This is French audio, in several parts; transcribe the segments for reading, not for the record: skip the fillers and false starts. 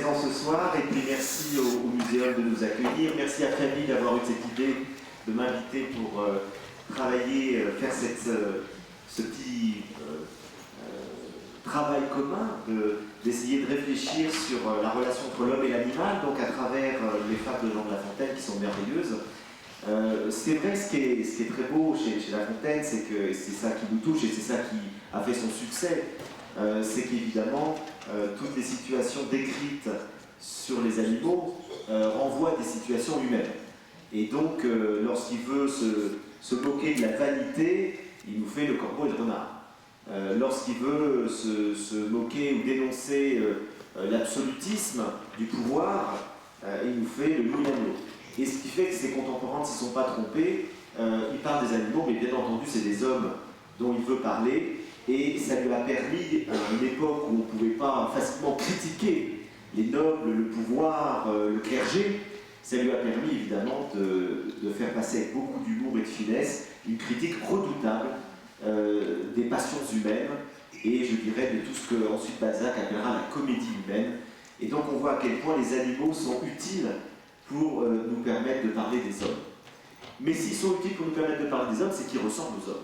présent ce soir et puis merci au Muséum de nous accueillir. Merci à Frémy d'avoir eu cette idée de m'inviter pour travailler, faire ce petit travail commun, d'essayer de réfléchir sur la relation entre l'homme et l'animal, donc à travers les fables de Jean de La Fontaine qui sont merveilleuses. C'est vrai, ce qui est très beau chez La Fontaine, c'est que c'est ça qui nous touche et c'est ça qui a fait son succès, c'est qu'évidemment toutes les situations décrites sur les animaux renvoient à des situations humaines. Et donc lorsqu'il veut se moquer de la vanité, il nous fait le corbeau et le renard. Lorsqu'il veut se moquer ou dénoncer l'absolutisme du pouvoir, il nous fait le loup et l'agneau. Et ce qui fait que ses contemporains ne s'y sont pas trompés, il parle des animaux, mais bien entendu c'est des hommes dont il veut parler, et ça lui a permis, à une époque où on ne pouvait pas facilement critiquer les nobles, le pouvoir, le clergé, ça lui a permis évidemment de faire passer avec beaucoup d'humour et de finesse une critique redoutable des passions humaines, et je dirais de tout ce que ensuite Balzac appellera la comédie humaine. Et donc on voit à quel point les animaux sont utiles pour nous permettre de parler des hommes. Mais s'ils sont utiles pour nous permettre de parler des hommes, c'est qu'ils ressemblent aux hommes.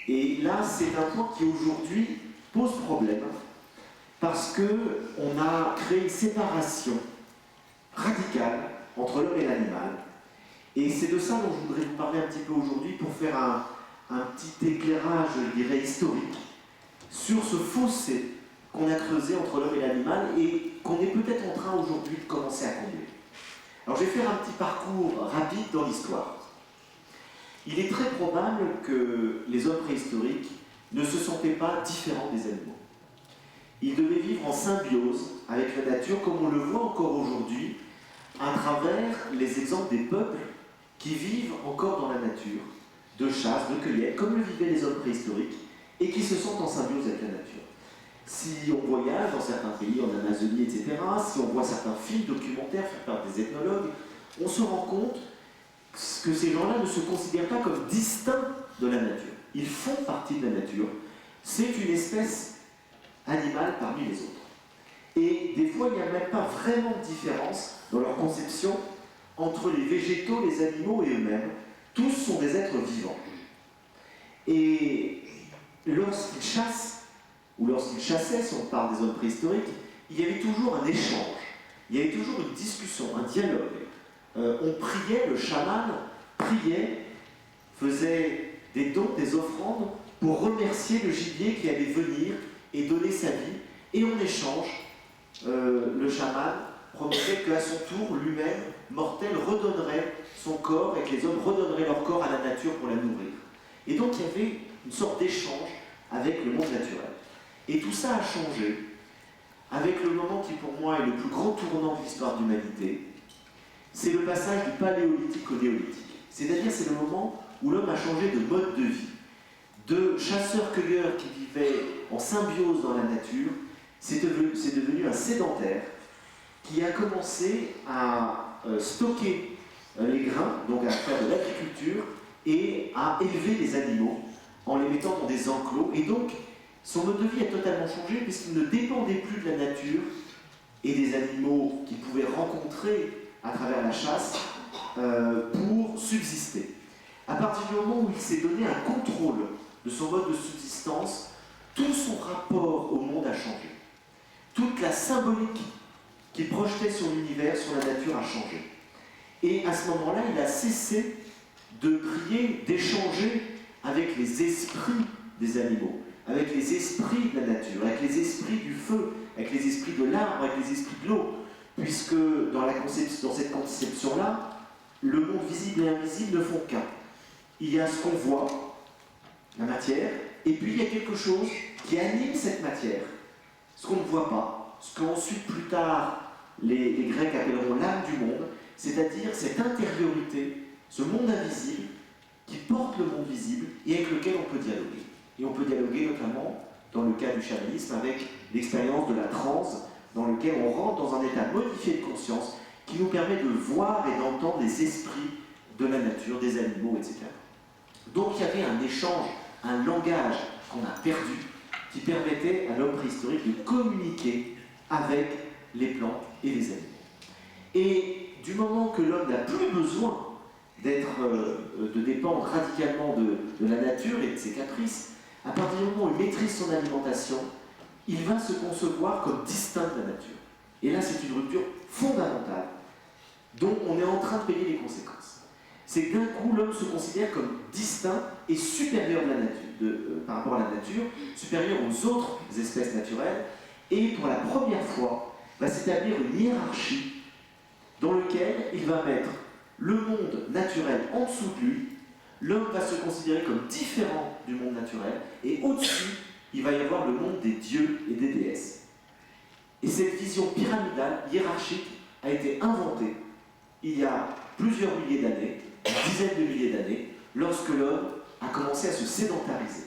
Et là, c'est un point qui aujourd'hui pose problème, parce qu'on a créé une séparation radicale entre l'homme et l'animal. Et c'est de ça dont je voudrais vous parler un petit peu aujourd'hui pour faire un petit éclairage, je dirais, historique sur ce fossé qu'on a creusé entre l'homme et l'animal et qu'on est peut-être en train aujourd'hui de commencer à combler. Alors je vais faire un petit parcours rapide dans l'histoire. Il est très probable que les hommes préhistoriques ne se sentaient pas différents des animaux. Ils devaient vivre en symbiose avec la nature, comme on le voit encore aujourd'hui, à travers les exemples des peuples qui vivent encore dans la nature, de chasse, de cueillette, comme le vivaient les hommes préhistoriques, et qui se sentent en symbiose avec la nature. Si on voyage dans certains pays, en Amazonie, etc., si on voit certains films documentaires faits par des ethnologues, on se rend compte que ces gens-là ne se considèrent pas comme distincts de la nature. Ils font partie de la nature. C'est une espèce animale parmi les autres. Et des fois, il n'y a même pas vraiment de différence dans leur conception entre les végétaux, les animaux et eux-mêmes. Tous sont des êtres vivants. Et lorsqu'ils chassent, ou lorsqu'ils chassaient, si on parle des hommes préhistoriques, il y avait toujours un échange, il y avait toujours une discussion, un dialogue. On priait, le chaman priait, faisait des dons, des offrandes pour remercier le gibier qui allait venir et donner sa vie. Et en échange, le chaman promettait qu'à son tour, lui-même, mortel, redonnerait son corps et que les hommes redonneraient leur corps à la nature pour la nourrir. Et donc il y avait une sorte d'échange avec le monde naturel. Et tout ça a changé avec le moment qui pour moi est le plus grand tournant de l'histoire de l'humanité. C'est le passage du paléolithique au néolithique. C'est-à-dire c'est le moment où l'homme a changé de mode de vie. De chasseur-cueilleur qui vivait en symbiose dans la nature, c'est devenu un sédentaire qui a commencé à stocker les grains, donc à faire de l'agriculture et à élever les animaux en les mettant dans des enclos. Et donc, son mode de vie a totalement changé puisqu'il ne dépendait plus de la nature et des animaux qu'il pouvait rencontrer à travers la chasse pour subsister. À partir du moment où il s'est donné un contrôle de son mode de subsistance, tout son rapport au monde a changé. Toute la symbolique qu'il projetait sur l'univers, sur la nature a changé. Et à ce moment-là, il a cessé de prier, d'échanger avec les esprits des animaux, avec les esprits de la nature, avec les esprits du feu, avec les esprits de l'arbre, avec les esprits de l'eau, puisque dans cette conception-là, le monde visible et invisible ne font qu'un. Il y a ce qu'on voit, la matière, et puis il y a quelque chose qui anime cette matière, ce qu'on ne voit pas, ce qu'ensuite plus tard les Grecs appelleront l'âme du monde, c'est-à-dire cette intériorité, ce monde invisible qui porte le monde visible et avec lequel on peut dialoguer. Et on peut dialoguer notamment, dans le cas du chamanisme, avec l'expérience de la transe, dans lequel on rentre dans un état modifié de conscience qui nous permet de voir et d'entendre les esprits de la nature, des animaux, etc. Donc il y avait un échange, un langage qu'on a perdu, qui permettait à l'homme préhistorique de communiquer avec les plantes et les animaux. Et du moment que l'homme n'a plus besoin de dépendre radicalement de la nature et de ses caprices, à partir du moment où il maîtrise son alimentation, il va se concevoir comme distinct de la nature. Et là, c'est une rupture fondamentale dont on est en train de payer les conséquences. C'est que d'un coup, l'homme se considère comme distinct et supérieur de la nature, par rapport à la nature, supérieur aux autres espèces naturelles, et pour la première fois, va s'établir une hiérarchie dans laquelle il va mettre le monde naturel en dessous de lui. L'homme va se considérer comme différent du monde naturel, et au-dessus, il va y avoir le monde des dieux et des déesses. Et cette vision pyramidale, hiérarchique, a été inventée il y a plusieurs milliers d'années, une dizaine de milliers d'années, lorsque l'homme a commencé à se sédentariser.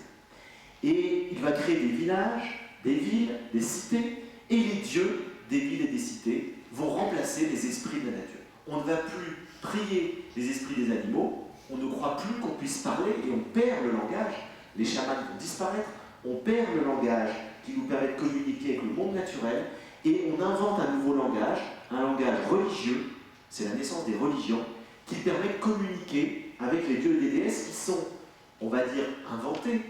Et il va créer des villages, des villes, des cités, et les dieux des villes et des cités vont remplacer les esprits de la nature. On ne va plus prier les esprits des animaux, on ne croit plus qu'on puisse parler et on perd le langage. Les chamans vont disparaître, on perd le langage qui nous permet de communiquer avec le monde naturel et on invente un nouveau langage, un langage religieux, c'est la naissance des religions, qui permet de communiquer avec les dieux et les déesses qui sont, on va dire, inventés,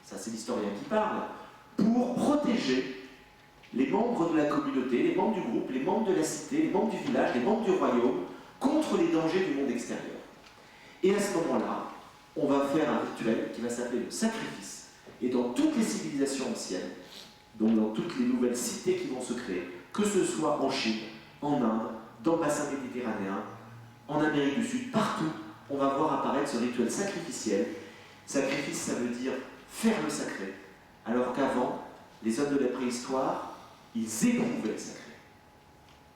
ça c'est l'historien qui parle, pour protéger les membres de la communauté, les membres du groupe, les membres de la cité, les membres du village, les membres du royaume, contre les dangers du monde extérieur. Et à ce moment-là, on va faire un rituel qui va s'appeler le sacrifice. Et dans toutes les civilisations anciennes, donc dans toutes les nouvelles cités qui vont se créer, que ce soit en Chine, en Inde, dans le bassin méditerranéen, en Amérique du Sud, partout, on va voir apparaître ce rituel sacrificiel. Sacrifice, ça veut dire faire le sacré. Alors qu'avant, les hommes de la préhistoire, ils éprouvaient le sacré.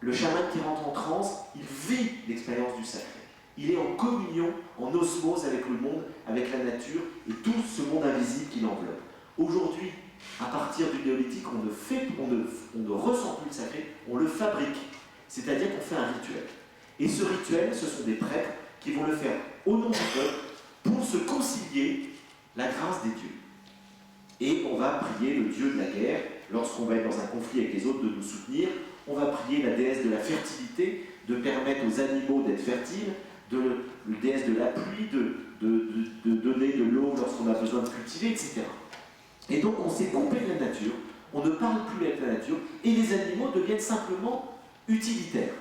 Le chaman qui rentre en transe, il vit l'expérience du sacré. Il est en communion, en osmose avec le monde, avec la nature et tout ce monde invisible qui l'enveloppe. Aujourd'hui, à partir du néolithique, on ne ressent plus le sacré, on le fabrique. C'est-à-dire qu'on fait un rituel. Et ce rituel, ce sont des prêtres qui vont le faire au nom du peuple pour se concilier la grâce des dieux. Et on va prier le dieu de la guerre, lorsqu'on va être dans un conflit avec les autres, de nous soutenir. On va prier la déesse de la fertilité, de permettre aux animaux d'être fertiles, la déesse de la pluie, de donner de l'eau lorsqu'on a besoin de cultiver, etc. Et donc on s'est coupé de la nature, on ne parle plus avec la nature, et les animaux deviennent simplement utilitaires.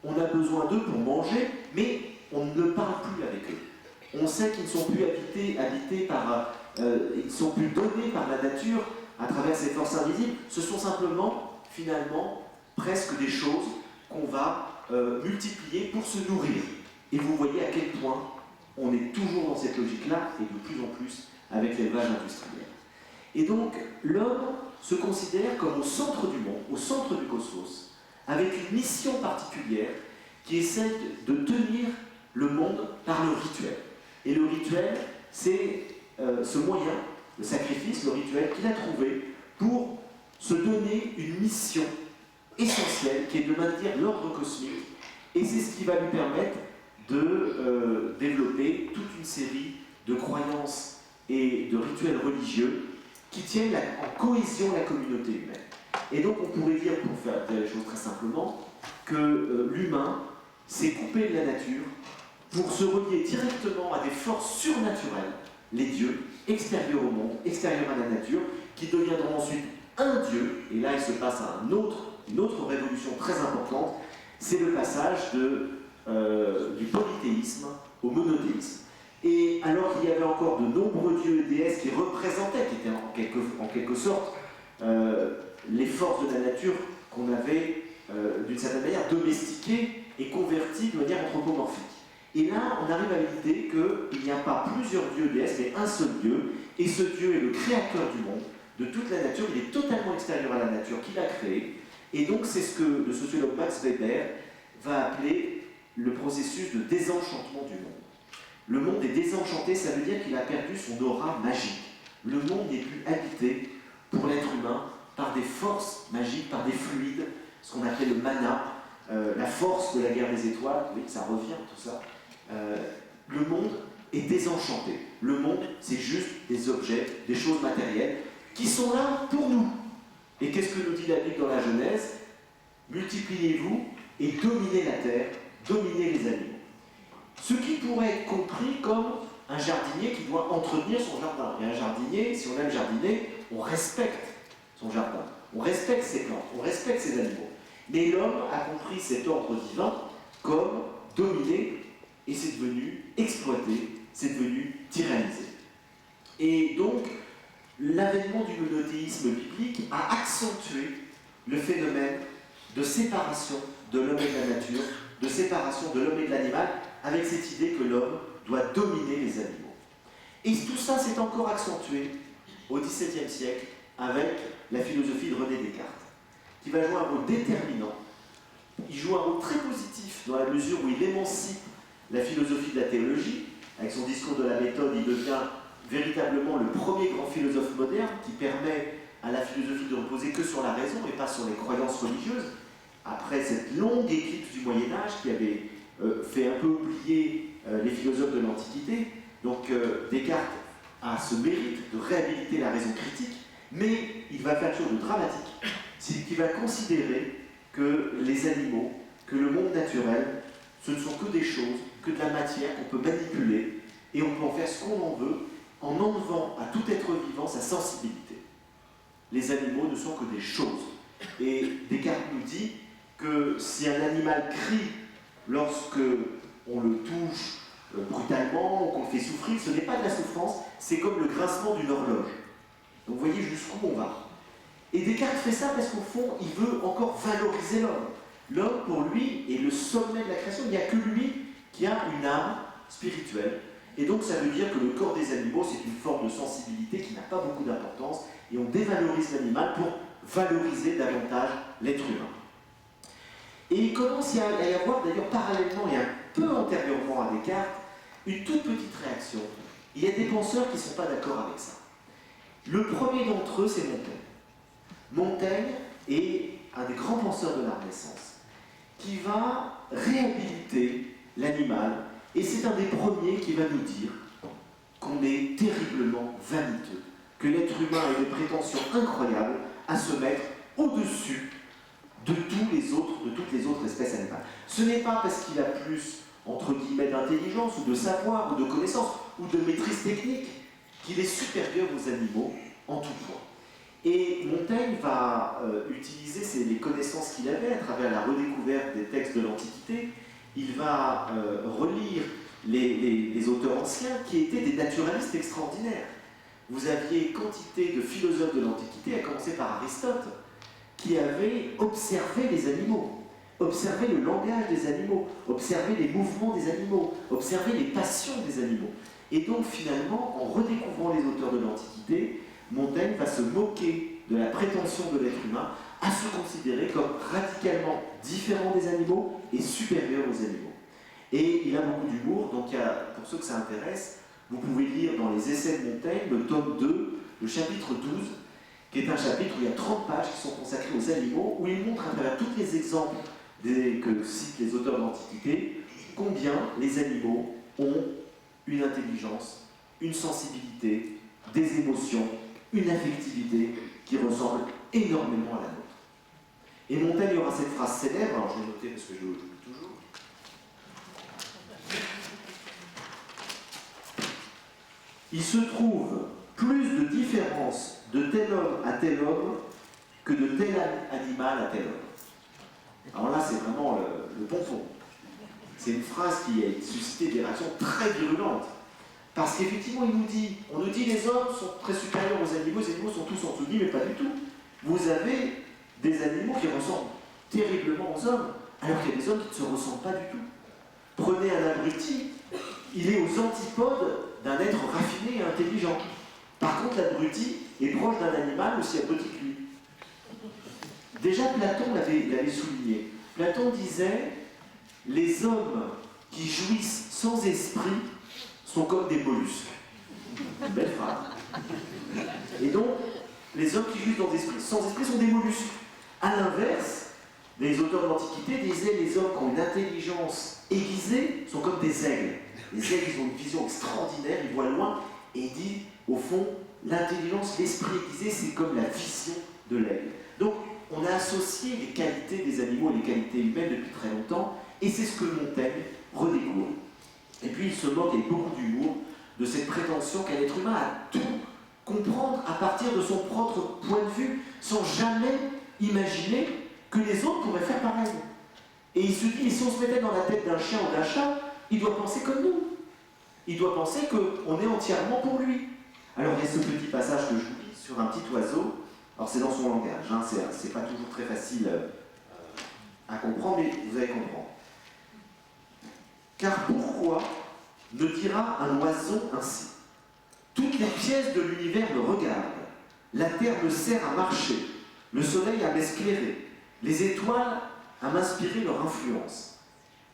On a besoin d'eux pour manger, mais on ne parle plus avec eux. On sait qu'ils ne sont plus habités par... ils ne sont plus donnés par la nature à travers ces forces invisibles. Ce sont simplement, finalement, presque des choses qu'on va multiplier pour se nourrir. Et vous voyez à quel point on est toujours dans cette logique-là, et de plus en plus avec l'élevage industriel. Et donc, l'homme se considère comme au centre du monde, au centre du cosmos, avec une mission particulière qui est celle de tenir le monde par le rituel. Et le rituel, c'est ce moyen, le sacrifice, le rituel qu'il a trouvé pour se donner une mission essentielle qui est de maintenir l'ordre cosmique. Et c'est ce qui va lui permettre de développer toute une série de croyances et de rituels religieux qui tiennent en cohésion la communauté humaine. Et donc on pourrait dire, pour faire les choses très simplement, que l'humain s'est coupé de la nature pour se relier directement à des forces surnaturelles, les dieux, extérieurs au monde, extérieurs à la nature, qui deviendront ensuite un dieu, et là il se passe une autre révolution très importante, c'est le passage du polythéisme au monothéisme. Et alors qu'il y avait encore de nombreux dieux et déesses qui représentaient, qui étaient en quelque sorte les forces de la nature qu'on avait d'une certaine manière domestiquées et converties de manière anthropomorphique. Et là, on arrive à l'idée qu'il n'y a pas plusieurs dieux et déesses, mais un seul Dieu, et ce Dieu est le créateur du monde, de toute la nature, il est totalement extérieur à la nature qu'il a créée, et donc c'est ce que le sociologue Max Weber va appeler le processus de désenchantement du monde. Le monde est désenchanté, ça veut dire qu'il a perdu son aura magique. Le monde n'est plus habité pour l'être humain par des forces magiques, par des fluides, ce qu'on appelle le mana, la force de la guerre des étoiles, oui, ça revient tout ça. Le monde est désenchanté. Le monde, c'est juste des objets, des choses matérielles qui sont là pour nous. Et qu'est-ce que nous dit la Bible dans la Genèse? multipliez-vous et dominez la terre, dominez les animaux. Ce qui pourrait être compris comme un jardinier qui doit entretenir son jardin. Et un jardinier, si on aime jardiner, on respecte son jardin, on respecte ses plantes, on respecte ses animaux. Mais l'homme a compris cet ordre divin comme dominer, et c'est devenu exploiter, c'est devenu tyranniser. Et donc, l'avènement du monothéisme biblique a accentué le phénomène de séparation de l'homme et de la nature, de séparation de l'homme et de l'animal, avec cette idée que l'homme doit dominer les animaux. Et tout ça s'est encore accentué au XVIIe siècle avec la philosophie de René Descartes, qui va jouer un rôle déterminant. Il joue un rôle très positif dans la mesure où il émancipe la philosophie de la théologie. Avec son discours de la méthode, il devient véritablement le premier grand philosophe moderne qui permet à la philosophie de reposer que sur la raison et pas sur les croyances religieuses. Après cette longue éclipse du Moyen-Âge qui avait fait un peu oublier les philosophes de l'Antiquité, donc Descartes a ce mérite de réhabiliter la raison critique, mais il va faire quelque chose de dramatique, c'est qu'il va considérer que les animaux, que le monde naturel, ce ne sont que des choses, que de la matière qu'on peut manipuler, et on peut en faire ce qu'on en veut, en enlevant à tout être vivant sa sensibilité. Les animaux ne sont que des choses. Et Descartes nous dit que si un animal crie lorsque on le touche brutalement ou qu'on le fait souffrir, ce n'est pas de la souffrance, c'est comme le grincement d'une horloge. Donc vous voyez jusqu'où on va. Et Descartes fait ça parce qu'au fond, il veut encore valoriser l'homme. L'homme, pour lui, est le sommet de la création. Il n'y a que lui qui a une âme spirituelle. Et donc ça veut dire que le corps des animaux, c'est une forme de sensibilité qui n'a pas beaucoup d'importance, et on dévalorise l'animal pour valoriser davantage l'être humain. Et il commence à y avoir, d'ailleurs parallèlement et un peu antérieurement à Descartes, une toute petite réaction. Il y a des penseurs qui ne sont pas d'accord avec ça. Le premier d'entre eux, c'est Montaigne. Montaigne est un des grands penseurs de la Renaissance, qui va réhabiliter l'animal, et c'est un des premiers qui va nous dire qu'on est terriblement vaniteux, que l'être humain a une prétention incroyable à se mettre au-dessus de toutes les autres espèces animales. Ce n'est pas parce qu'il a plus, entre guillemets, d'intelligence, ou de savoir, ou de connaissance, ou de maîtrise technique, qu'il est supérieur aux animaux en tout point. Et Montaigne va utiliser les connaissances qu'il avait à travers la redécouverte des textes de l'Antiquité. Il va relire les auteurs anciens qui étaient des naturalistes extraordinaires. Vous aviez quantité de philosophes de l'Antiquité, à commencer par Aristote, qui avait observé les animaux, observé le langage des animaux, observé les mouvements des animaux, observé les passions des animaux. Et donc finalement, en redécouvrant les auteurs de l'Antiquité, Montaigne va se moquer de la prétention de l'être humain à se considérer comme radicalement différent des animaux et supérieur aux animaux. Et il a beaucoup d'humour, donc pour ceux que ça intéresse, vous pouvez lire dans les essais de Montaigne, le tome 2, le chapitre 12, qui est un chapitre où il y a 30 pages qui sont consacrées aux animaux, où il montre à travers tous les exemples que citent les auteurs d'Antiquité, combien les animaux ont une intelligence, une sensibilité, des émotions, une affectivité qui ressemble énormément à la nôtre. Et Montaigne aura cette phrase célèbre, alors je l'ai notée parce que je l'oublie toujours. Il se trouve plus de différence de tel homme à tel homme que de tel animal à tel homme. Alors là, c'est vraiment le pompon. C'est une phrase qui a suscité des réactions très virulentes. Parce qu'effectivement, on nous dit les hommes sont très supérieurs aux animaux sont tous en dessous, mais pas du tout. Vous avez des animaux qui ressemblent terriblement aux hommes, alors qu'il y a des hommes qui ne se ressemblent pas du tout. Prenez un abruti, il est aux antipodes d'un être raffiné et intelligent. Par contre, l'abruti est proche d'un animal aussi abruti que lui. Déjà, Platon l'avait souligné. Platon disait « Les hommes qui jouissent sans esprit sont comme des mollusques. » Belle phrase. Et donc, les hommes qui jouissent sans esprit sont des mollusques. A l'inverse, les auteurs de l'Antiquité disaient les hommes qui ont une intelligence aiguisée sont comme des aigles. Les aigles, ils ont une vision extraordinaire, ils voient loin, et il dit, au fond, l'intelligence, l'esprit aiguisé, c'est comme la vision de l'aigle. Donc, on a associé les qualités des animaux et les qualités humaines depuis très longtemps, et c'est ce que Montaigne redécouvre. Et puis il se moque avec beaucoup d'humour de cette prétention qu'un être humain a tout comprendre à partir de son propre point de vue, sans jamais imaginer que les autres pourraient faire pareil. Et il se dit, si on se mettait dans la tête d'un chien ou d'un chat, il doit penser comme nous. Il doit penser qu'on est entièrement pour lui. Alors il y a ce petit passage que je vous lis sur un petit oiseau. Alors c'est dans son langage, hein, c'est pas toujours très facile à comprendre, mais vous allez comprendre. Car pourquoi ne dira un oiseau ainsi? Toutes les pièces de l'univers me regardent. La terre me sert à marcher, le soleil à m'éclairer, les étoiles à m'inspirer leur influence.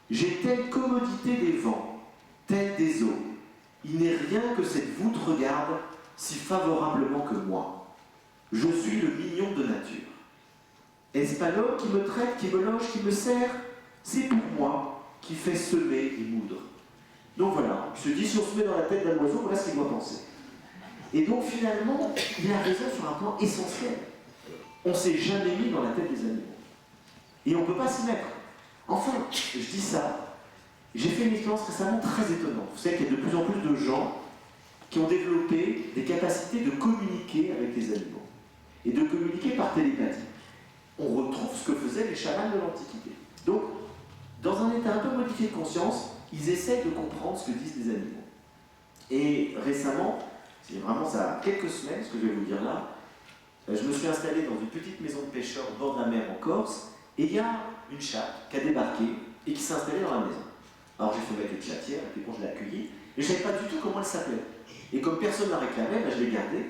J'ai telle commodité des vents, telle des eaux. Il n'est rien que cette voûte regarde si favorablement que moi. Je suis le mignon de nature. Est-ce pas l'homme qui me traite, qui me loge, qui me sert? C'est pour moi qui fait semer et moudre. Donc voilà, je te dis, si on se met dans la tête d'un oiseau, voilà ce qu'il doit penser. Et donc finalement, il a raison sur un point essentiel. On ne s'est jamais mis dans la tête des animaux. Et on ne peut pas s'y mettre. Enfin, je dis ça, j'ai fait une expérience récemment très étonnante. Vous savez qu'il y a de plus en plus de gens qui ont développé des capacités de communiquer avec les animaux. Et de communiquer par télépathie. On retrouve ce que faisaient les chamans de l'Antiquité. Donc, dans un état un peu modifié de conscience, ils essaient de comprendre ce que disent les animaux. Et récemment, c'est vraiment ça, quelques semaines, ce que je vais vous dire là, je me suis installé dans une petite maison de pêcheurs au bord de la mer en Corse, et il y a une chatte qui a débarqué et qui s'est installée dans la maison. Alors j'ai fait mettre une chatière, et puis bon, je l'ai accueillie, et je ne savais pas du tout comment elle s'appelait. Et comme personne ne la réclamait, je l'ai gardée,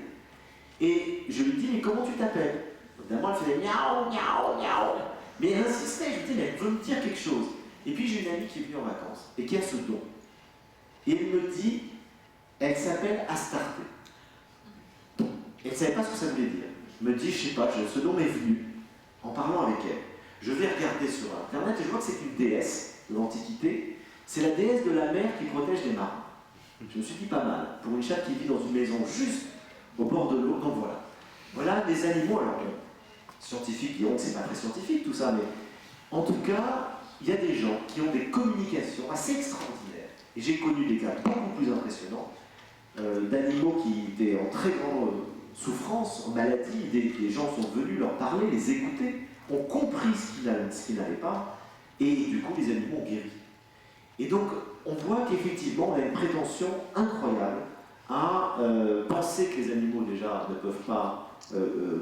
et je lui dis, mais comment tu t'appelles? Évidemment, elle faisait miaou, miaou, miaou. Mais elle insistait, je lui dis, mais elle veut me dire quelque chose. Et puis j'ai une amie qui est venue en vacances, et qui a ce don. Et elle me dit, elle s'appelle Astarté. Elle ne savait pas ce que ça voulait dire. Je me dis, je sais pas, ce nom m'est venu en parlant avec elle. Je vais regarder sur internet et je vois que c'est une déesse de l'Antiquité. C'est la déesse de la mer qui protège les marins. Je me suis dit pas mal, pour une chatte qui vit dans une maison juste au bord de l'eau. Donc voilà. Voilà des animaux, alors scientifiques diront que c'est pas très scientifique tout ça, mais en tout cas, il y a des gens qui ont des communications assez extraordinaires. Et j'ai connu des cas beaucoup plus impressionnants d'animaux qui étaient en très grande souffrance, en maladie. Des gens sont venus leur parler, les écouter, ont compris ce qui n'allait pas, et du coup les animaux ont guéri. Et donc on voit qu'effectivement on a une prétention incroyable à penser que les animaux déjà ne peuvent pas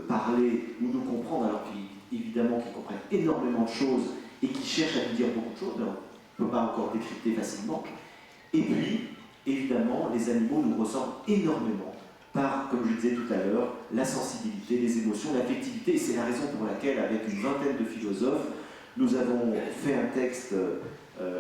parler ou nous comprendre, alors qu'évidemment qu'ils comprennent énormément de choses et qu'ils cherchent à nous dire beaucoup de choses, on ne peut pas encore décrypter facilement. Et puis, évidemment, les animaux nous ressemblent énormément par, comme je disais tout à l'heure, la sensibilité, les émotions, l'affectivité. Et c'est la raison pour laquelle, avec une vingtaine de philosophes, nous avons fait un texte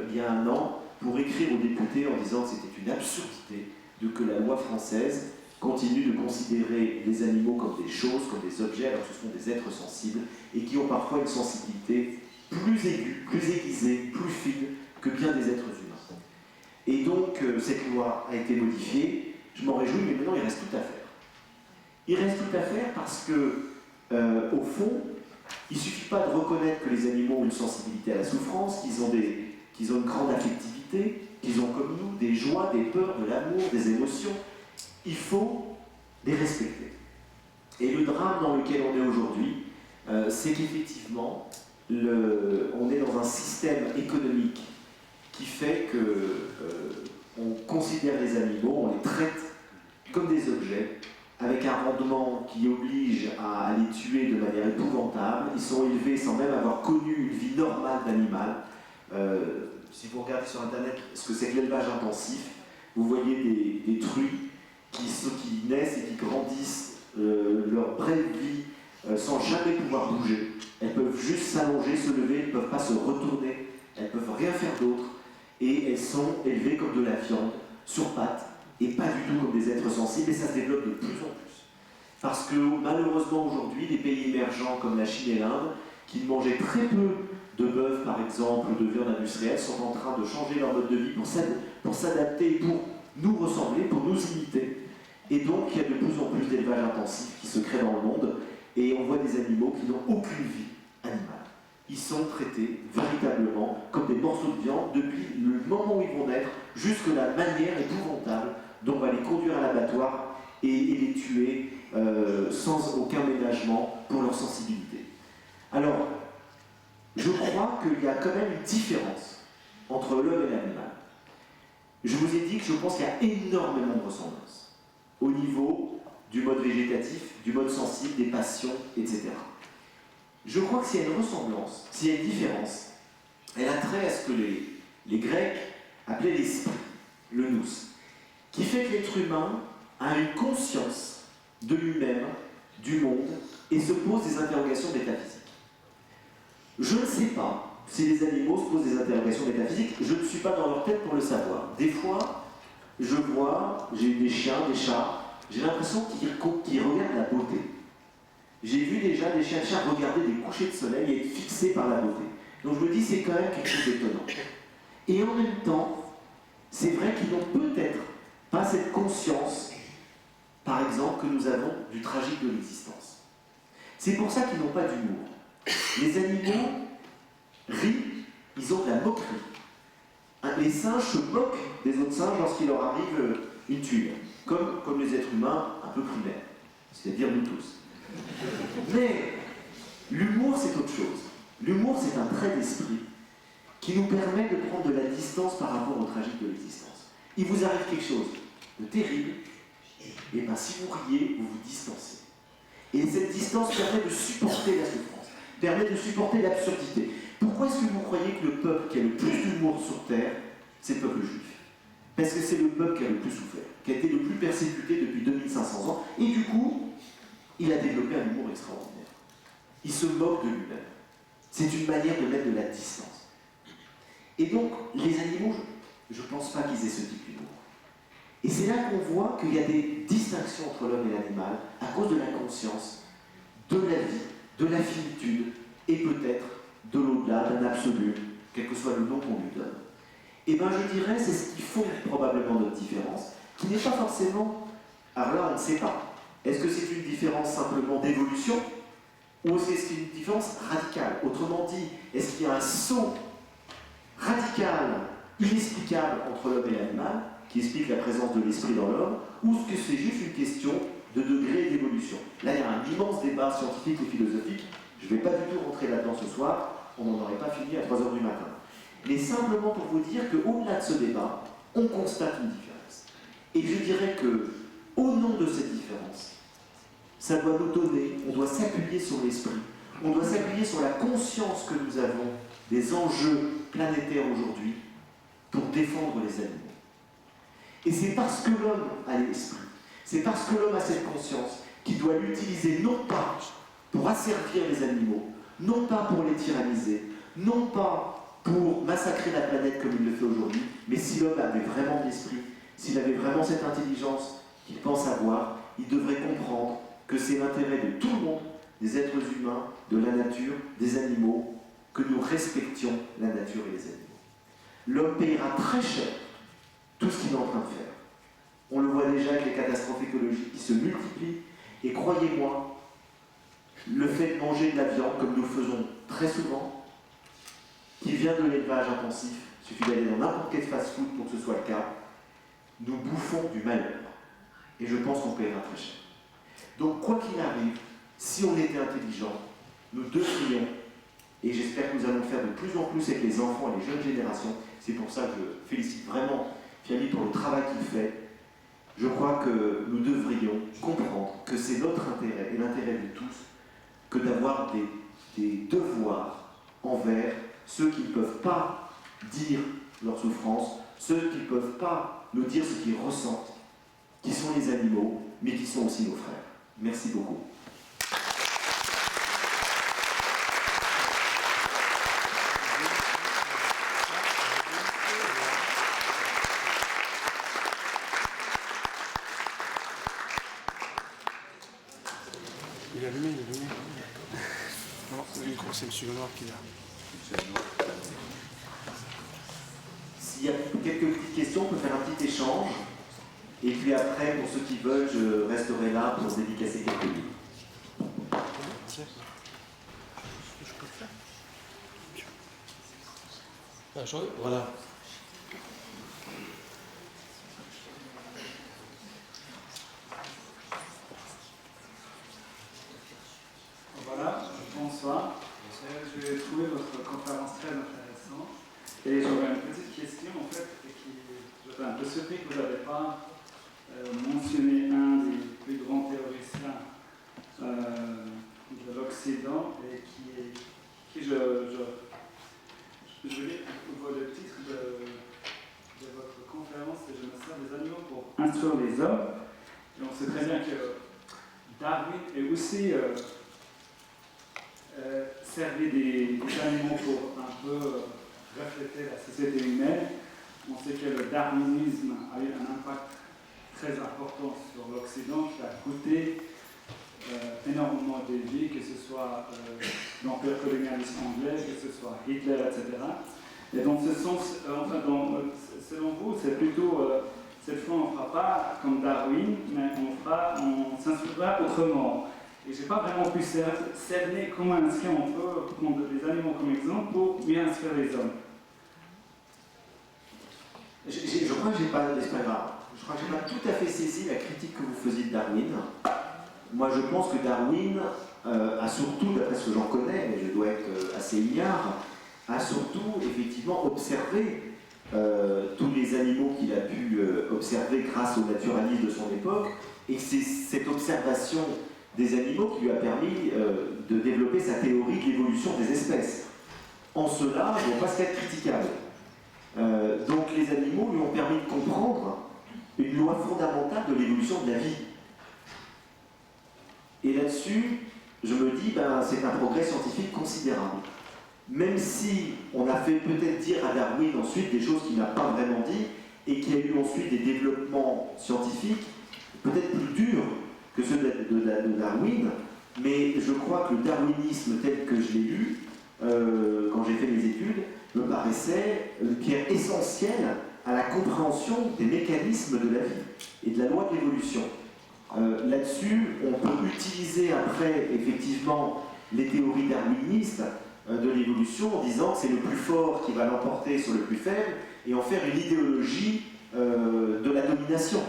il y a un an pour écrire aux députés en disant que c'était une absurdité de que la loi française continue de considérer les animaux comme des choses, comme des objets, alors que ce sont des êtres sensibles et qui ont parfois une sensibilité plus aiguë, plus aiguisée, plus fine que bien des êtres humains. Et donc, cette loi a été modifiée, je m'en réjouis, mais maintenant il reste tout à faire. Il reste tout à faire parce que, au fond, il ne suffit pas de reconnaître que les animaux ont une sensibilité à la souffrance, qu'ils ont une grande affectivité, qu'ils ont comme nous des joies, des peurs, de l'amour, des émotions. Il faut les respecter. Et le drame dans lequel on est aujourd'hui, c'est qu'effectivement, on est dans un système économique qui fait qu'on considère les animaux, on les traite comme des objets, avec un rendement qui oblige à les tuer de manière épouvantable. Ils sont élevés sans même avoir connu une vie normale d'animal. Si vous regardez sur internet ce que c'est que l'élevage intensif, vous voyez des truies qui naissent et qui grandissent leur brève vie sans jamais pouvoir bouger. Elles peuvent juste s'allonger, se lever, elles ne peuvent pas se retourner, elles ne peuvent rien faire d'autre. Et elles sont élevées comme de la viande, sur pattes, et pas du tout comme des êtres sensibles, et ça se développe de plus en plus. Parce que malheureusement aujourd'hui, les pays émergents comme la Chine et l'Inde, qui mangeaient très peu de bœuf par exemple, ou de viande industrielle, sont en train de changer leur mode de vie pour s'adapter, pour nous ressembler, pour nous imiter. Et donc il y a de plus en plus d'élevage intensif qui se crée dans le monde, et on voit des animaux qui n'ont aucune vie animale. Ils sont traités véritablement comme des morceaux de viande depuis le moment où ils vont naître jusqu'à la manière épouvantable dont on va les conduire à l'abattoir et les tuer sans aucun ménagement pour leur sensibilité. Alors, je crois qu'il y a quand même une différence entre l'homme et l'animal. Je vous ai dit que je pense qu'il y a énormément de ressemblances au niveau du mode végétatif, du mode sensible, des passions, etc. Je crois que s'il y a une ressemblance, s'il y a une différence, elle a trait à ce que les Grecs appelaient l'esprit, le nous, qui fait que l'être humain a une conscience de lui-même, du monde, et se pose des interrogations métaphysiques. Je ne sais pas si les animaux se posent des interrogations métaphysiques, je ne suis pas dans leur tête pour le savoir. Des fois, je vois, j'ai eu des chiens, des chats, j'ai l'impression qu'ils regardent la beauté. J'ai vu déjà des chiens et chats regarder des couchers de soleil et être fixés par la beauté. Donc je me dis, c'est quand même quelque chose d'étonnant. Et en même temps, c'est vrai qu'ils n'ont peut-être pas cette conscience, par exemple, que nous avons du tragique de l'existence. C'est pour ça qu'ils n'ont pas d'humour. Les animaux rient, ils ont de la moquerie. Les singes se moquent des autres singes lorsqu'il leur arrive une tuile, comme les êtres humains un peu primaires, c'est-à-dire nous tous. Mais l'humour, c'est autre chose. L'humour, c'est un trait d'esprit qui nous permet de prendre de la distance par rapport au tragique de l'existence. Il vous arrive quelque chose de terrible, et bien si vous riez, vous vous distancez. Et cette distance permet de supporter la souffrance, permet de supporter l'absurdité. Pourquoi est-ce que vous croyez que le peuple qui a le plus d'humour sur Terre, c'est le peuple juif? Parce que c'est le peuple qui a le plus souffert, qui a été le plus persécuté depuis 2500 ans, et du coup, il a développé un humour extraordinaire. Il se moque de lui-même. C'est une manière de mettre de la distance. Et donc, les animaux, je ne pense pas qu'ils aient ce type d'humour. Et c'est là qu'on voit qu'il y a des distinctions entre l'homme et l'animal à cause de la conscience, de la vie, de la finitude, et peut-être de l'au-delà, d'un absolu, quel que soit le nom qu'on lui donne. Et bien je dirais, c'est ce qui fonde probablement notre différence, qui n'est pas forcément... Alors là, on ne sait pas. Est-ce que c'est une différence simplement d'évolution ou est-ce que c'est une différence radicale? Autrement dit, est-ce qu'il y a un saut radical, inexplicable entre l'homme et l'animal, qui explique la présence de l'esprit dans l'homme, ou est-ce que c'est juste une question de degré d'évolution? Là, il y a un immense débat scientifique et philosophique. Je ne vais pas du tout rentrer là-dedans ce soir, on n'en aurait pas fini à 3h du matin. Mais simplement pour vous dire qu'au-delà de ce débat, on constate une différence. Et je dirais que, au nom de cette différence, ça doit nous donner, on doit s'appuyer sur l'esprit, on doit s'appuyer sur la conscience que nous avons des enjeux planétaires aujourd'hui pour défendre les animaux. Et c'est parce que l'homme a l'esprit, c'est parce que l'homme a cette conscience qu'il doit l'utiliser non pas pour asservir les animaux, non pas pour les tyranniser, non pas pour massacrer la planète comme il le fait aujourd'hui, mais si l'homme avait vraiment l'esprit, s'il avait vraiment cette intelligence qu'il pense avoir, il devrait comprendre que c'est l'intérêt de tout le monde, des êtres humains, de la nature, des animaux, que nous respections la nature et les animaux. L'homme payera très cher tout ce qu'il est en train de faire. On le voit déjà avec les catastrophes écologiques qui se multiplient, et croyez-moi, le fait de manger de la viande, comme nous le faisons très souvent, qui vient de l'élevage intensif, il suffit d'aller dans n'importe quel fast-food pour que ce soit le cas, nous bouffons du malheur. Et je pense qu'on paiera très cher. Donc, quoi qu'il arrive, si on était intelligent, nous devrions, et j'espère que nous allons le faire de plus en plus avec les enfants et les jeunes générations, c'est pour ça que je félicite vraiment Fiammi pour le travail qu'il fait, je crois que nous devrions comprendre que c'est notre intérêt et l'intérêt de tous que d'avoir des devoirs envers ceux qui ne peuvent pas dire leur souffrance, ceux qui ne peuvent pas nous dire ce qu'ils ressentent, qui sont les animaux, mais qui sont aussi nos frères. Merci beaucoup. Il est allumé, il est allumé. Non, le micro, c'est M. Lenoir qui l'a. S'il y a quelques petites questions, on peut faire un petit échange. Et puis après, pour ceux qui veulent, je resterai là pour dédicacer quelques livres. tiens. Je peux le faire. Voilà. Voilà, bonsoir. J'ai trouvé votre conférence très intéressante. Et j'aurais une petite question en fait, j'étais un peu surpris que vous n'avez pas mentionné un des plus grands théoriciens de l'Occident et qui je lis le titre de votre conférence, c'est Je me sers des animaux pour instruire les hommes. Et on sait très bien que Darwin est aussi servi des animaux pour un peu refléter la société humaine. On sait que le darwinisme a eu un impact très important sur l'Occident qui a coûté énormément de vies, que ce soit l'empire colonialiste anglais, que ce soit Hitler, etc. Et dans ce sens, selon vous, c'est plutôt, cette fois on ne fera pas comme Darwin, mais on s'inspirera autrement. Et je n'ai pas vraiment pu cerner comment est-ce qu'on peut prendre les animaux comme exemple pour mieux inspirer les hommes. Je crois que j'ai pas, c'est pas grave. Je crois que j'ai pas tout à fait saisi la critique que vous faisiez de Darwin. Moi, je pense que Darwin a surtout, d'après ce que j'en connais, mais je dois être assez ignare, a surtout effectivement observé tous les animaux qu'il a pu observer grâce au naturalisme de son époque, et c'est cette observation des animaux qui lui a permis de développer sa théorie de l'évolution des espèces. En cela, ils ne vont pas se être critiquables. Donc les animaux lui ont permis de comprendre une loi fondamentale de l'évolution de la vie. Et là-dessus, je me dis, c'est un progrès scientifique considérable. Même si on a fait peut-être dire à Darwin ensuite des choses qu'il n'a pas vraiment dit, et qu'il y a eu ensuite des développements scientifiques peut-être plus durs que ceux de Darwin, mais je crois que le darwinisme tel que je l'ai lu, quand j'ai fait mes études, me paraissait une pierre essentielle à la compréhension des mécanismes de la vie et de la loi de l'évolution. Là-dessus, on peut utiliser après, effectivement, les théories darwinistes de l'évolution en disant que c'est le plus fort qui va l'emporter sur le plus faible et en faire une idéologie de la domination.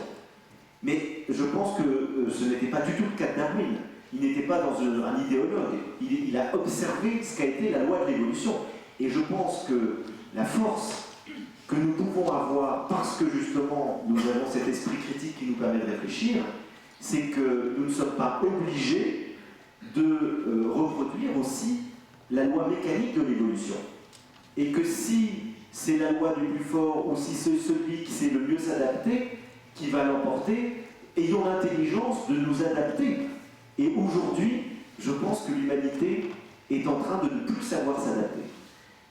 Mais je pense que ce n'était pas du tout le cas de Darwin. Il n'était pas dans un idéologue. Il a observé ce qu'a été la loi de l'évolution. Et je pense que la force que nous pouvons avoir, parce que justement nous avons cet esprit critique qui nous permet de réfléchir, c'est que nous ne sommes pas obligés de reproduire aussi la loi mécanique de l'évolution. Et que si c'est la loi du plus fort, ou si c'est celui qui sait le mieux s'adapter, qui va l'emporter, ayons l'intelligence de nous adapter. Et aujourd'hui, je pense que l'humanité est en train de ne plus savoir s'adapter.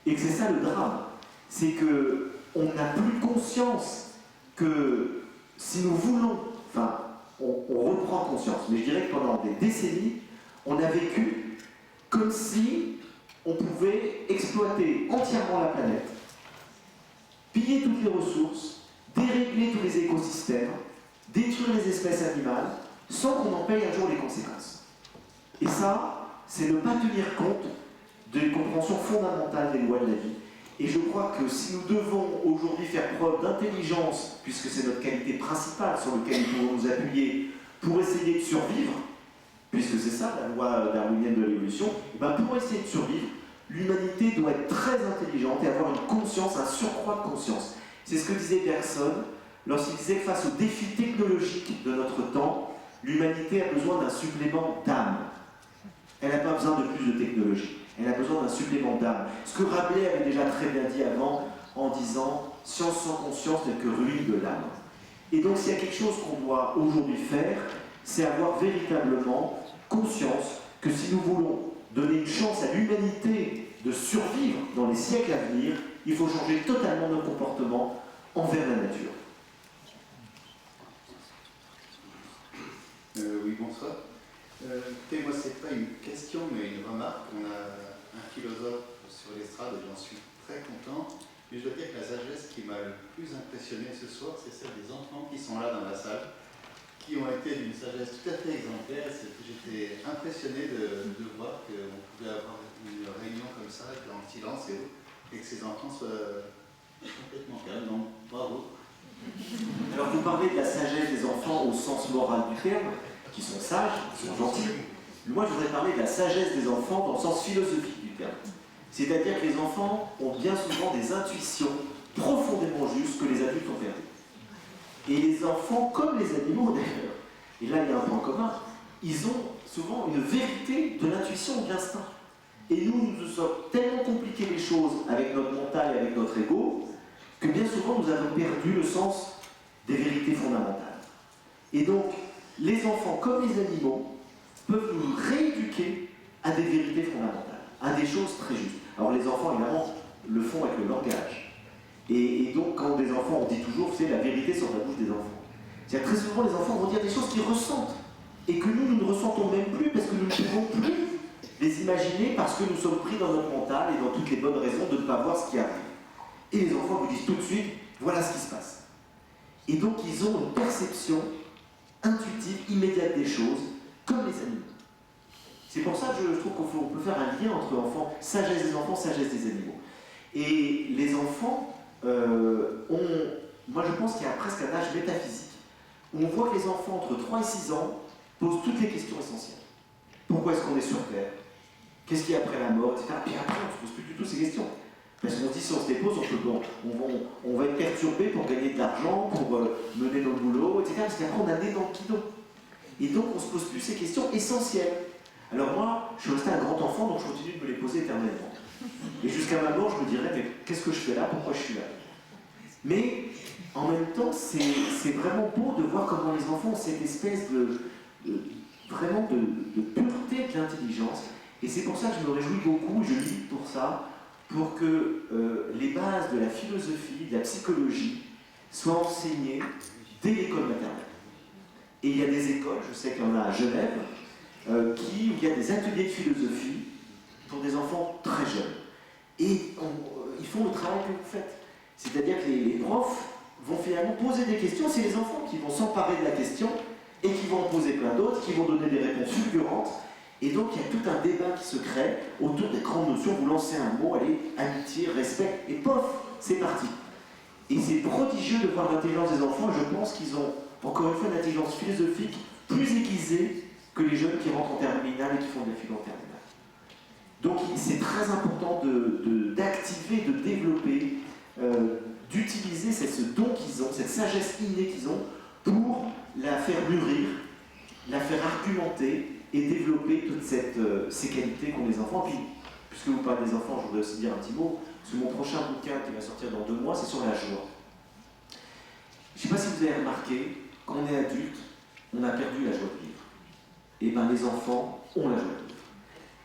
Et que c'est ça le drame. C'est qu'on n'a plus conscience que si nous voulons, on reprend conscience, mais je dirais que pendant des décennies, on a vécu comme si on pouvait exploiter entièrement la planète, piller toutes les ressources, dérégler tous les écosystèmes, détruire les espèces animales, sans qu'on en paye un jour les conséquences. Et ça, c'est ne pas tenir compte d'une compréhension fondamentale des lois de la vie. Et je crois que si nous devons aujourd'hui faire preuve d'intelligence, puisque c'est notre qualité principale sur laquelle nous pouvons nous appuyer pour essayer de survivre, puisque c'est ça la loi darwinienne de l'évolution, pour essayer de survivre, l'humanité doit être très intelligente et avoir une conscience, un surcroît de conscience. C'est ce que disait Bergson lorsqu'il disait que face aux défis technologiques de notre temps, l'humanité a besoin d'un supplément d'âme. Elle n'a pas besoin de plus de technologie. Elle a besoin d'un supplément d'âme. Ce que Rabelais avait déjà très bien dit avant, en disant « science sans conscience n'est que ruine de l'âme ». Et donc s'il y a quelque chose qu'on doit aujourd'hui faire, c'est avoir véritablement conscience que si nous voulons donner une chance à l'humanité de survivre dans les siècles à venir, il faut changer totalement nos comportements envers la nature. Oui, bonsoir. Écoutez, moi, c'est pas une question, mais une remarque. On a un philosophe sur l'estrade et j'en suis très content. Mais je dois dire que la sagesse qui m'a le plus impressionné ce soir, c'est celle des enfants qui sont là dans la salle. qui ont été d'une sagesse tout à fait exemplaire. J'étais impressionné de voir qu'on pouvait avoir une réunion comme ça, en silence, et que ces enfants soient complètement calmes. Donc, bravo. Alors vous parlez de la sagesse des enfants au sens moral du terme, qui sont sages, qui sont gentils. Moi je voudrais parler de la sagesse des enfants dans le sens philosophique du terme. C'est-à-dire que les enfants ont bien souvent des intuitions profondément justes que les adultes ont perdues. Et les enfants, comme les animaux d'ailleurs, et là il y a un point commun, ils ont souvent une vérité de l'intuition ou de l'instinct. Et nous nous sommes tellement compliqués les choses avec notre mental et avec notre ego, que bien souvent nous avons perdu le sens des vérités fondamentales. Et donc, les enfants, comme les animaux, peuvent nous rééduquer à des vérités fondamentales, à des choses très justes. Alors les enfants, évidemment, le font avec le langage. Et donc, quand des enfants, on dit toujours, c'est la vérité sur la bouche des enfants. C'est-à-dire très souvent, les enfants vont dire des choses qu'ils ressentent, et que nous ne ressentons même plus, parce que nous ne pouvons plus les imaginer, parce que nous sommes pris dans notre mental et dans toutes les bonnes raisons de ne pas voir ce qui arrive. Et les enfants vous disent tout de suite, voilà ce qui se passe. Et donc ils ont une perception intuitive, immédiate des choses, comme les animaux. C'est pour ça que je trouve qu'on peut faire un lien entre enfants, sagesse des enfants, sagesse des animaux. Et les enfants moi je pense qu'il y a presque un âge métaphysique, où on voit que les enfants entre 3 et 6 ans posent toutes les questions essentielles. Pourquoi est-ce qu'on est sur Terre? Qu'est-ce qu'il y a après la mort, etc. Puis après on ne se pose plus du tout ces questions. Parce qu'on se dit, si on se dépose, on va être perturbé pour gagner de l'argent, pour mener nos boulots, etc. Parce qu'après, on a des dans le guidon. Et donc, on ne se pose plus ces questions essentielles. Alors moi, je suis resté un grand enfant, donc je continue de me les poser éternellement. Et jusqu'à ma mort, je me dirais, mais qu'est-ce que je fais là? Pourquoi je suis là? Mais, en même temps, c'est vraiment beau de voir comment les enfants ont cette espèce vraiment de pureté de l'intelligence. Et c'est pour ça que je me réjouis beaucoup, je lis pour ça, pour que les bases de la philosophie, de la psychologie, soient enseignées dès l'école maternelle. Et il y a des écoles, je sais qu'il y en a à Genève, où il y a des ateliers de philosophie pour des enfants très jeunes. Et ils font le travail que vous faites. C'est-à-dire que les profs vont finalement poser des questions, c'est les enfants qui vont s'emparer de la question et qui vont en poser plein d'autres, qui vont donner des réponses fulgurantes. Et donc il y a tout un débat qui se crée autour des grandes notions. Vous lancez un mot, allez, amitié, respect, et pof, c'est parti. Et c'est prodigieux de voir l'intelligence des enfants, et je pense qu'ils ont, encore une fois, une intelligence philosophique plus aiguisée que les jeunes qui rentrent en terminale et qui font des philo en terminale. Donc c'est très important d'activer, de développer, d'utiliser ce don qu'ils ont, cette sagesse innée qu'ils ont, pour la faire mûrir, la faire argumenter, et développer toutes ces qualités qu'ont les enfants. Puis, puisque vous parlez des enfants, je voudrais aussi dire un petit mot, parce que mon prochain bouquin qui va sortir dans 2 mois, c'est sur la joie. Je ne sais pas si vous avez remarqué, quand on est adulte, on a perdu la joie de vivre. Et bien les enfants ont la joie de vivre.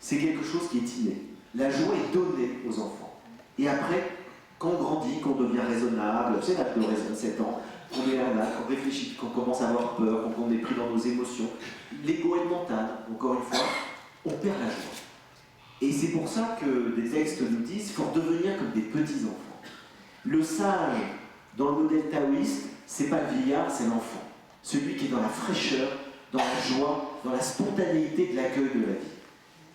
C'est quelque chose qui est inné. La joie est donnée aux enfants. Et après, quand on grandit, qu'on devient raisonnable, c'est l'âge de raison, 7 ans, qu'on est là, qu'on réfléchit, qu'on commence à avoir peur, qu'on est pris dans nos émotions, l'ego est mental, encore une fois, on perd la joie. Et c'est pour ça que des textes nous disent qu'il faut devenir comme des petits-enfants. Le sage, dans le modèle taoïste, c'est pas le vieillard, c'est l'enfant. Celui qui est dans la fraîcheur, dans la joie, dans la spontanéité de l'accueil de la vie.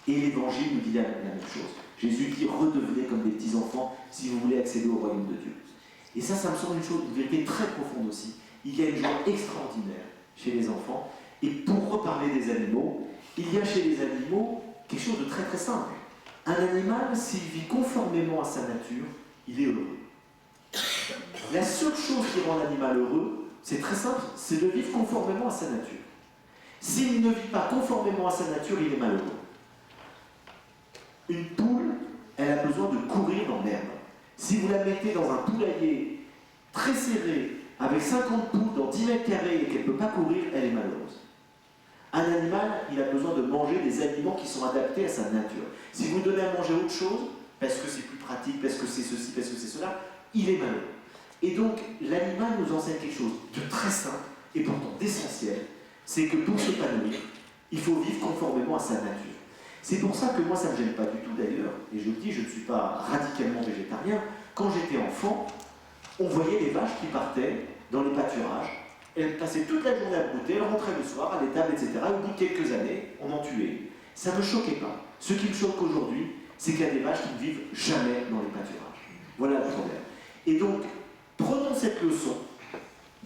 Et l'Évangile nous dit la même chose. Jésus dit, redevenez comme des petits-enfants si vous voulez accéder au royaume de Dieu. Et ça me semble une vérité très profonde aussi. Il y a une joie extraordinaire chez les enfants. Et pour reparler des animaux, il y a chez les animaux quelque chose de très très simple. Un animal, s'il vit conformément à sa nature, il est heureux. La seule chose qui rend l'animal heureux, c'est très simple, c'est de vivre conformément à sa nature. S'il ne vit pas conformément à sa nature, il est malheureux. Une poule, elle a besoin de courir dans l'herbe. Si vous la mettez dans un poulailler très serré, avec 50 poules dans 10 mètres carrés et qu'elle ne peut pas courir, elle est malheureuse. Un animal, il a besoin de manger des aliments qui sont adaptés à sa nature. Si vous donnez à manger autre chose, parce que c'est plus pratique, parce que c'est ceci, parce que c'est cela, il est malheureux. Et donc, l'animal nous enseigne quelque chose de très simple et pourtant d'essentiel, c'est que pour s'épanouir, il faut vivre conformément à sa nature. C'est pour ça que moi, ça ne me gêne pas du tout d'ailleurs, et je le dis, je ne suis pas radicalement végétarien. Quand j'étais enfant, on voyait les vaches qui partaient dans les pâturages Elles passaient toute la journée à brouter, elles rentraient le soir à l'étable, etc. Au bout de quelques années, on en tuait. Ça ne me choquait pas. Ce qui me choque aujourd'hui, c'est qu'il y a des vaches qui ne vivent jamais dans les pâturages. Voilà le problème. Et donc, prenons cette leçon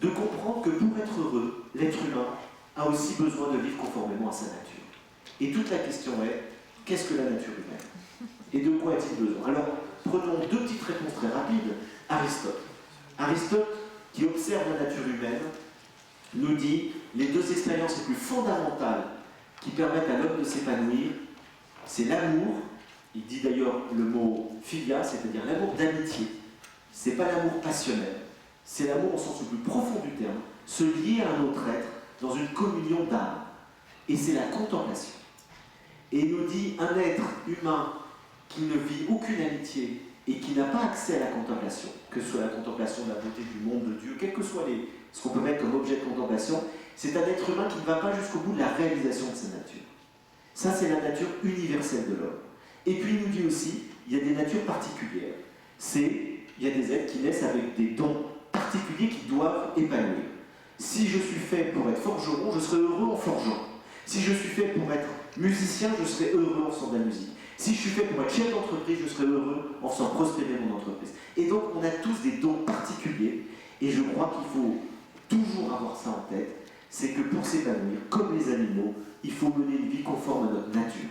de comprendre que pour être heureux, l'être humain a aussi besoin de vivre conformément à sa nature. Et toute la question est, qu'est-ce que la nature humaine? Et de quoi a-t-il besoin? Alors, prenons deux petites réponses très rapides. Aristote. Aristote, qui observe la nature humaine, nous dit les deux expériences les plus fondamentales qui permettent à l'homme de s'épanouir, c'est l'amour, il dit d'ailleurs le mot philia, c'est-à-dire l'amour d'amitié. C'est pas l'amour passionnel, c'est l'amour au sens le plus profond du terme, se lier à un autre être dans une communion d'âme. Et c'est la contemplation. Et il nous dit un être humain qui ne vit aucune amitié et qui n'a pas accès à la contemplation, que ce soit la contemplation de la beauté du monde de Dieu, quel que soit ce qu'on peut mettre comme objet de contemplation, c'est un être humain qui ne va pas jusqu'au bout de la réalisation de sa nature. Ça, c'est la nature universelle de l'homme. Et puis, il nous dit aussi, il y a des natures particulières. Il y a des êtres qui naissent avec des dons particuliers qui doivent épanouir. Si je suis fait pour être forgeron, je serai heureux en forgeant. Si je suis fait pour être musicien, je serai heureux en faisant de la musique. Si je suis fait pour être chef d'entreprise, je serai heureux en faisant prospérer mon entreprise. Et donc, on a tous des dons particuliers, et je crois qu'il faut toujours avoir ça en tête, c'est que pour s'épanouir, comme les animaux, il faut mener une vie conforme à notre nature.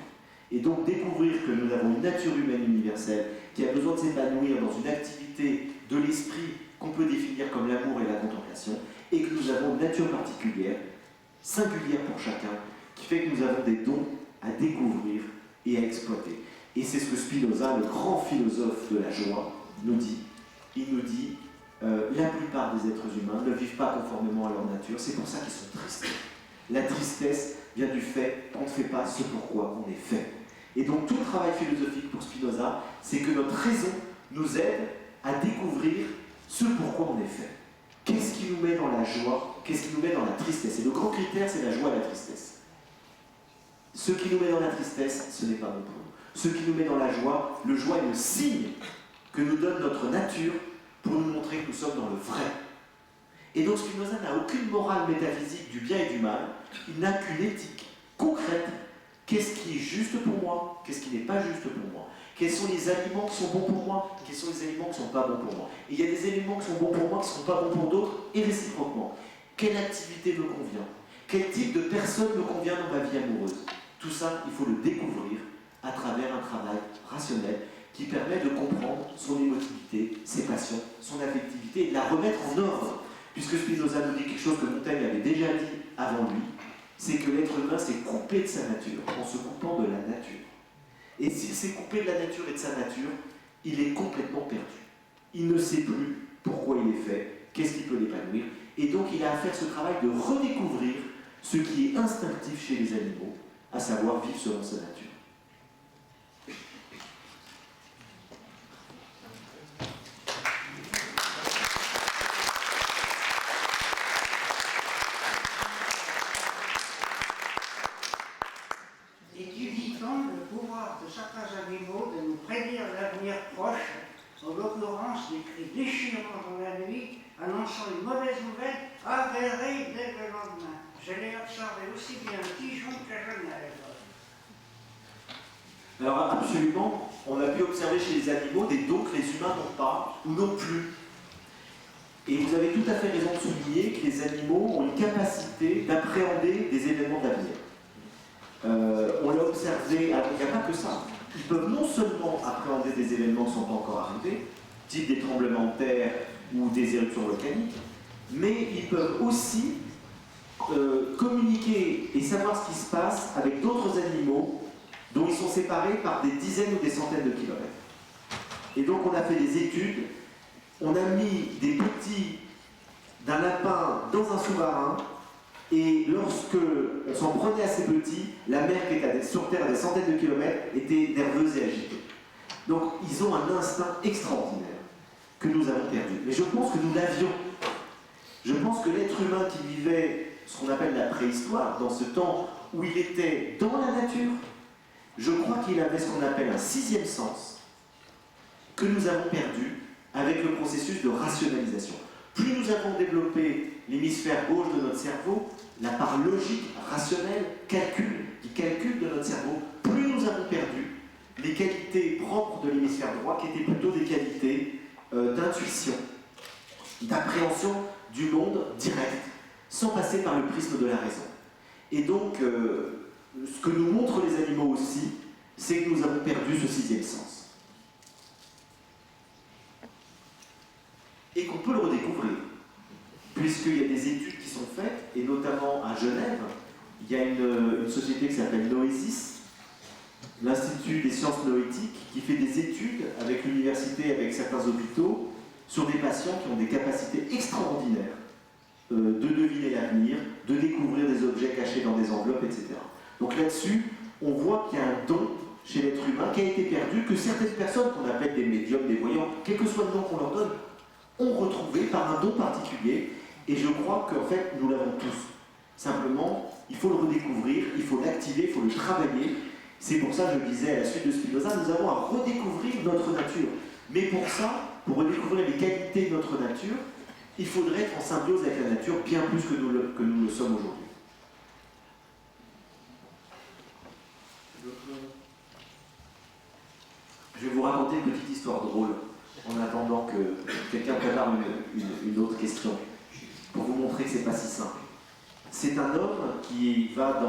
Et donc découvrir que nous avons une nature humaine universelle qui a besoin de s'épanouir dans une activité de l'esprit qu'on peut définir comme l'amour et la contemplation, et que nous avons une nature particulière, singulière pour chacun, qui fait que nous avons des dons à découvrir et à exploiter. Et c'est ce que Spinoza, le grand philosophe de la joie, nous dit. Il nous dit la plupart des êtres humains ne vivent pas conformément à leur nature, c'est pour ça qu'ils sont tristes. La tristesse vient du fait qu'on ne fait pas ce pourquoi on est fait. Et donc tout le travail philosophique pour Spinoza, c'est que notre raison nous aide à découvrir ce pourquoi on est fait. Qu'est-ce qui nous met dans la joie? Qu'est-ce qui nous met dans la tristesse? Et le grand critère, c'est la joie et la tristesse. Ce qui nous met dans la tristesse, ce n'est pas bon pour nous. Ce qui nous met dans la joie, le joie est le signe que nous donne notre nature pour nous montrer que nous sommes dans le vrai. Et donc Spinoza n'a aucune morale métaphysique du bien et du mal, il n'a qu'une éthique concrète. Qu'est-ce qui est juste pour moi? Qu'est-ce qui n'est pas juste pour moi? Quels sont les aliments qui sont bons pour moi? Quels sont les aliments qui ne sont pas bons pour moi? Et il y a des aliments qui sont bons pour moi, qui ne sont pas bons pour d'autres, et réciproquement. Quelle activité me convient? Quel type de personne me convient dans ma vie amoureuse? Tout ça, il faut le découvrir à travers un travail rationnel qui permet de comprendre son émotivité, ses passions, son affectivité et de la remettre en ordre. Puisque Spinoza nous dit quelque chose que Montaigne avait déjà dit avant lui, c'est que l'être humain s'est coupé de sa nature en se coupant de la nature. Et s'il s'est coupé de la nature et de sa nature, il est complètement perdu. Il ne sait plus pourquoi il est fait, qu'est-ce qui peut l'épanouir, et donc il a à faire ce travail de redécouvrir ce qui est instinctif chez les animaux, à savoir vivre selon sa nature. Étudie-t-on le pouvoir de certains animaux de nous prédire l'avenir proche, en l'occurrence des cris déchirants dans la nuit, annonçant une mauvaise nouvelle avérée dès le lendemain? Je l'ai observé aussi bien à Dijon qu'à Genève. Alors absolument, on a pu observer chez les animaux des dons que les humains n'ont pas ou non plus. Et vous avez tout à fait raison de souligner que les animaux ont une capacité d'appréhender des événements d'avenir. On l'a observé, alors il n'y a pas que ça. Ils peuvent non seulement appréhender des événements qui ne sont pas encore arrivés, type des tremblements de terre ou des éruptions volcaniques, mais ils peuvent aussi communiquer et savoir ce qui se passe avec d'autres animaux dont ils sont séparés par des dizaines ou des centaines de kilomètres. Et donc on a fait des études, on a mis des petits d'un lapin dans un sous-marin, et lorsque on s'en prenait à ces petits, la mer qui était sur Terre à des centaines de kilomètres était nerveuse et agitée. Donc ils ont un instinct extraordinaire que nous avons perdu. Mais je pense que nous l'avions. Je pense que l'être humain qui vivait ce qu'on appelle la préhistoire, dans ce temps où il était dans la nature, je crois qu'il avait ce qu'on appelle un sixième sens que nous avons perdu avec le processus de rationalisation. Plus nous avons développé l'hémisphère gauche de notre cerveau, la part logique, rationnelle, calcul de notre cerveau, plus nous avons perdu les qualités propres de l'hémisphère droit, qui étaient plutôt des qualités d'intuition, d'appréhension du monde direct, sans passer par le prisme de la raison. Et donc, ce que nous montrent les animaux aussi, c'est que nous avons perdu ce sixième sens. Et qu'on peut le redécouvrir, puisqu'il y a des études qui sont faites, et notamment à Genève, il y a une société qui s'appelle Noesis, l'Institut des sciences noétiques, qui fait des études avec l'université, avec certains hôpitaux, sur des patients qui ont des capacités extraordinaires de deviner l'avenir, de découvrir des objets cachés dans des enveloppes, etc. Donc là-dessus, on voit qu'il y a un don chez l'être humain qui a été perdu, que certaines personnes qu'on appelle des médiums, des voyants, quel que soit le nom qu'on leur donne, ont retrouvé par un don particulier. Et je crois qu'en fait, nous l'avons tous. Simplement, il faut le redécouvrir, il faut l'activer, il faut le travailler. C'est pour ça, je le disais à la suite de Spinoza, nous avons à redécouvrir notre nature. Mais pour ça, pour redécouvrir les qualités de notre nature, il faudrait être en symbiose avec la nature bien plus que nous le sommes aujourd'hui. Je vais vous raconter une petite histoire drôle, en attendant que quelqu'un prépare une autre question, pour vous montrer que c'est pas si simple. C'est un homme qui va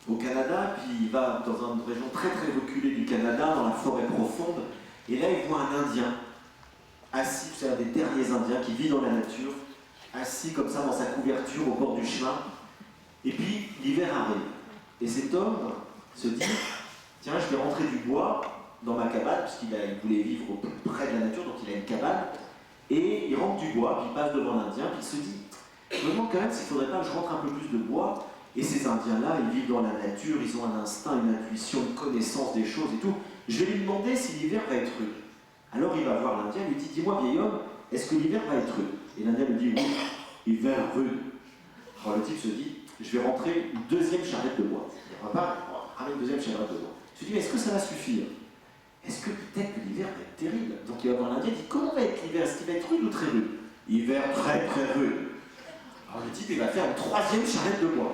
au Canada, puis il va dans une région très très reculée du Canada, dans la forêt profonde, et là il voit un Indien, assis, c'est un des derniers Indiens qui vit dans la nature, assis comme ça dans sa couverture au bord du chemin, et puis l'hiver arrive. Et cet homme se dit, tiens, je vais rentrer du bois dans ma cabane, puisqu'il voulait vivre au plus près de la nature, donc il a une cabane, et il rentre du bois, puis il passe devant l'Indien, puis il se dit, je me demande quand même s'il ne faudrait pas que je rentre un peu plus de bois. Et ces Indiens-là, ils vivent dans la nature, ils ont un instinct, une intuition, une connaissance des choses et tout. Je vais lui demander si l'hiver va être rude. Alors il va voir l'Indien, il lui dit, dis-moi vieil homme, est-ce que l'hiver va être rude? Et l'Indien lui dit, oui, hiver rude. Alors le type se dit, je vais rentrer une deuxième charrette de bois. Il va pas ramener une deuxième charrette de bois. Je lui dis, mais est-ce que ça va suffire? Est-ce que peut-être que l'hiver va être terrible? Donc il va voir l'Indien, il dit, comment va être l'hiver? Est-ce qu'il va être rude ou très rude? Hiver très très rude. Alors le type, il va faire une troisième charrette de bois.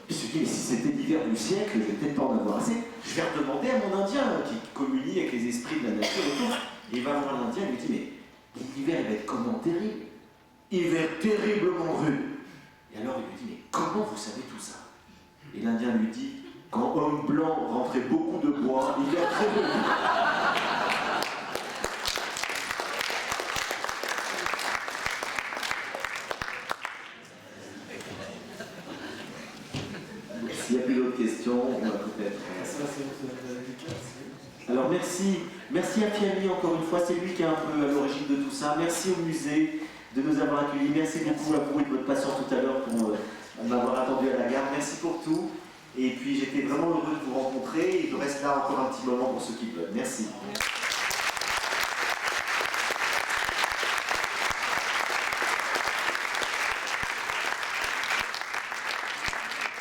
Puis je me dis, mais si c'était l'hiver du siècle, je vais peut-être pas en avoir assez. Je vais redemander à mon Indien qui communie avec les esprits de la nature et tout. Et il va voir l'Indien et lui dit, mais l'hiver, il va être comment terrible? Hiver terriblement rude. Et alors il lui dit, mais comment vous savez tout ça? Et l'Indien lui dit, quand homme blanc rentrait beaucoup de bois, hiver très rude. S'il n'y a plus d'autres questions, on va peut-être... Alors merci à Fiami encore une fois, c'est lui qui est un peu à l'origine de tout ça. Merci au musée de nous avoir accueillis. Merci beaucoup à vous et de votre patience tout à l'heure pour m'avoir attendu à la gare. Merci pour tout. Et puis j'étais vraiment heureux de vous rencontrer et je reste là encore un petit moment pour ceux qui veulent. Merci.